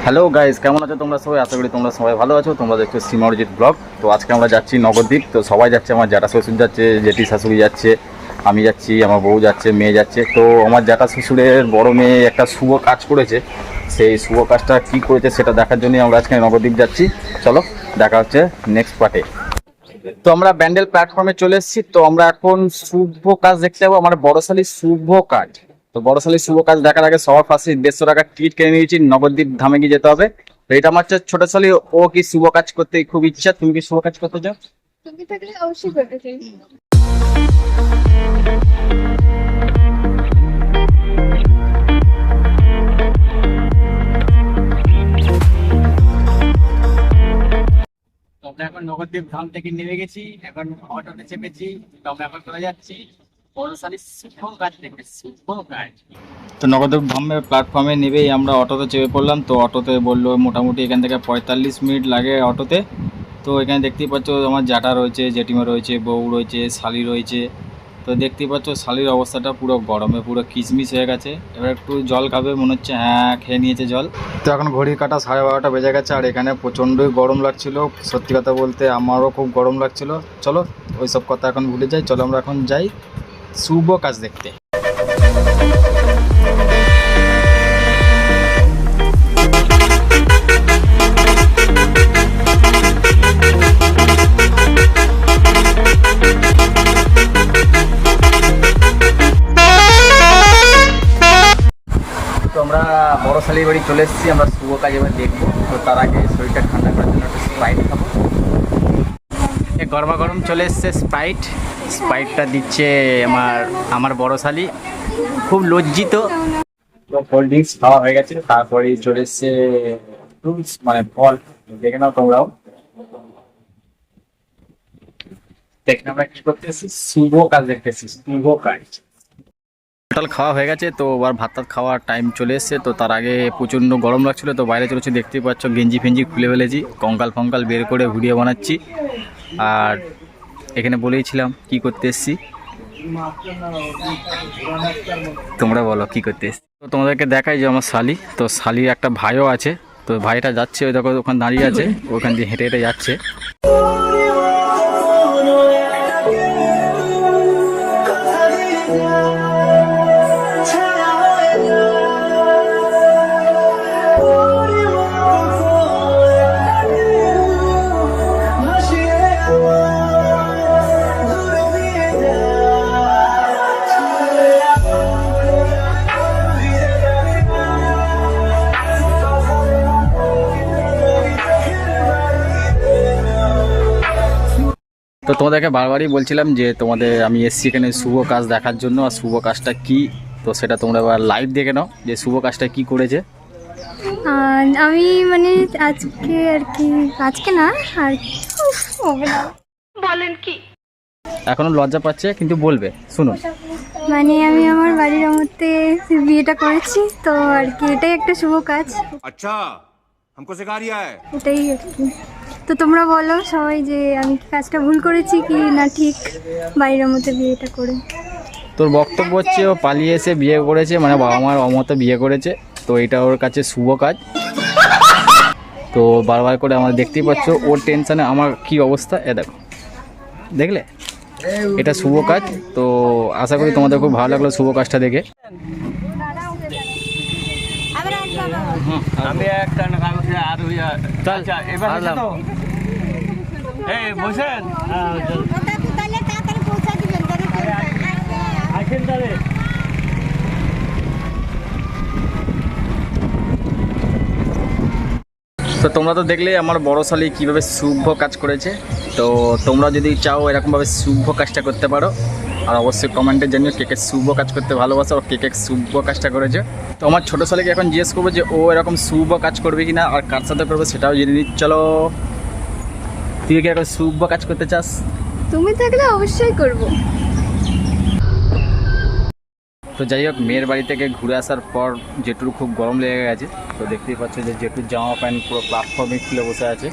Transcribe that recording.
Hello guys, কেমন আছো তোমরা সবাই? আশা করি তোমরা সবাই ভালো আছো। তোমরা দেখছো সীমারজিৎ ব্লগ। তো আজকে আমরা যাচ্ছি নবদ্বীপ। তো সবাই যাচ্ছে, আমার জ্যাঠা শ্বশুর যাচ্ছে, জেঠি শাশুড়ি যাচ্ছে, আমি যাচ্ছি, আমার বউ যাচ্ছে, মেয়ে যাচ্ছে। তো আমার জ্যাঠা শ্বশুরের বড় মেয়ে একটা শুভ কাজ করেছে। সেই শুভ কাজটা কী করেছে সেটা দেখার জন্যই আমরা আজকে নবদ্বীপ যাচ্ছি। চলো দেখা হচ্ছে নেক্সট পার্টে। তো আমরা ব্যান্ডেল প্ল্যাটফর্মে চলে এসেছি। তো আমরা এখন শুভ কাজ দেখতে যাবো, আমার বড়শালীর শুভ কাজ। তো বড়শালীর শুভ কাজ দেখার আগে সবার ফার্স্টে 150 টাকার টিকিট কিনে নিয়েছি, নবদ্বীপ ধামে গিয়ে যেতে হবে। তো এটা আমার হচ্ছে ছোট শালী, ও কি শুভ কাজ করতে খুব ইচ্ছা। তুমি কি শুভ কাজ করতে চাও? তুমি থাকলে অবশ্যই করতে চাই। আমরা এখন নবদ্বীপ ধাম থেকে নেমে গেছি, এখন অটোতে চেপেছি। তো আমরা এখন চলে যাচ্ছি বড়শালীর শুভ কাজ দেখতে। শুভ কাজ। তো নবদ্বীপ ধামের প্ল্যাটফর্মে নেবেই আমরা অটোতে চেপে পড়লাম। তো অটোতে বললো মোটামুটি এখান থেকে 45 মিনিট লাগে অটোতে। তো এখানে দেখতেই পাচ্ছ আমার জ্যাঠা রয়েছে, জেঠিমা রয়েছে, বউ রয়েছে, শালি রয়েছে। তো দেখতেই পাচ্ছ শালির অবস্থাটা পুরো গরমে পুরো কিচমিচ হয়ে গেছে। এবার একটু জল খাবে মনে হচ্ছে, হ্যাঁ খেয়ে নিয়েছে জল। তো এখন ঘড়ির কাঁটা 12:30 বেজে গেছে, আর এখানে প্রচণ্ডই গরম লাগছিল। সত্যি কথা বলতে আমারও খুব গরম লাগছিল। চলো ওইসব কথা এখন ভুলে যাই, চলো আমরা এখন যাই শুভ কাজ দেখতে। তো আমরা বড়শালীর বাড়ি চলে এসেছি, আমরা শুভ কাজ এবার দেখবো। তো তার আগে শরীরটা ঠান্ডা করার জন্য একটু স্প্রাইট খাবো। গরমা গরম চলে এসছে স্প্রাইট। স্প্রাইটটা দিচ্ছে আমার বড়শালী, খুব লজ্জিত। তো কোল্ড ড্রিঙ্কস খাওয়া হয়ে গেছে, তারপরে চলে এসছে ফ্রুটস মানে ফল। দেখে নাও তোমরাও, দেখে আমরা কি করতেছি, শুভ কাজ দেখতেছি, শুভ কাজ। টোটাল খাওয়া হয়ে গেছে, তো এবার ভাত টাত খাওয়ার টাইম চলে এসছে। তো তার আগে প্রচণ্ড গরম লাগছিল, তো বাইরে চলেছি, দেখতেই পাচ্ছ গেঞ্জি ফেঞ্জি খুলে ফেলেছি, কঙ্কাল ফঙ্কাল বের করে ভিডিও বানাচ্ছি। আর এখানে বলেইছিলাম কি করতে এসছি, তোমরা বলো কি করতে এসছি। তো তোমাদেরকে দেখাই যে আমার শালি, তো শালির একটা ভাইও আছে। তো ভাইটা যাচ্ছে, ওই দেখো ওখানে দাঁড়িয়ে আছে, ওখান দিয়ে হেঁটে হেঁটে যাচ্ছে। তো তোমাদেরকে বারবারই বলছিলাম যে তোমাদের আমি এসছি এখানে শুভ কাজ দেখার জন্য, আর শুভ কাজটা কি তো সেটা তোমরা এবার লাইভ দেখে নাও যে শুভ কাজটা কি করেছে। আমি মানে আজকে আর কি, আজকে না আর বলেন কি, এখনো লজ্জা পাচ্ছে কিন্তু বলবে, শুনুন। মানে আমি আমার বাড়ির মধ্যে বিয়েটা করেছি, তো আর কি এটাই একটা শুভ কাজ। अच्छा हमको सिखा रिया है। এটাই আর কি। তো তোমরা বলো সবাই যে আমি কি কাজটা ভুল করেছি কি না ঠিক বাড়ির মধ্যে বিয়েটা করে। তোর বক্তব্য হচ্ছে ও পালিয়ে এসে বিয়ে করেছে, মানে বাবা মার অমতে বিয়ে করেছে। তো এটা ওর কাছে শুভ কাজ। তো বারবার করে আমরা দেখতেই পাচ্ছ ওর টেনশানে আমার কি অবস্থা, এ দেখো, দেখলে এটা শুভ কাজ। তো আশা করি তোমাদের খুব ভালো লাগলো শুভ কাজটা দেখে। আমি একটা কাগজে আর আচ্ছা এবার তো এই বসেন আসেন তাহলে। তো তোমরা তো দেখলে আমার বড় শালী কীভাবে শুভ কাজ করেছে। তো তোমরা যদি চাও এরকমভাবে শুভ কাজটা করতে পারো, আর অবশ্যই কমেন্টে জানিও কে কে শুভ কাজ করতে ভালোবাসো আর কে কে শুভ কাজটা করেছে। তো আমার ছোটো শালীকে এখন জিজ্ঞেস করবো যে ও এরকম শুভ কাজ করবে কি না, আর কার সাথে করবে সেটাও জেনে নিই। চলো, তুই কি এরকম শুভ কাজ করতে চাস? তুমি থাকলে অবশ্যই করব। তো যাই হোক, মেয়ের বাড়ি থেকে ঘুরে আসার পর জেঠুর খুব গরম লেগে গেছে। তো দেখতেই পাচ্ছ যে জেঠুর জামা প্যান্ট পুরো প্ল্যাটফর্মে খুলে বসে আছে।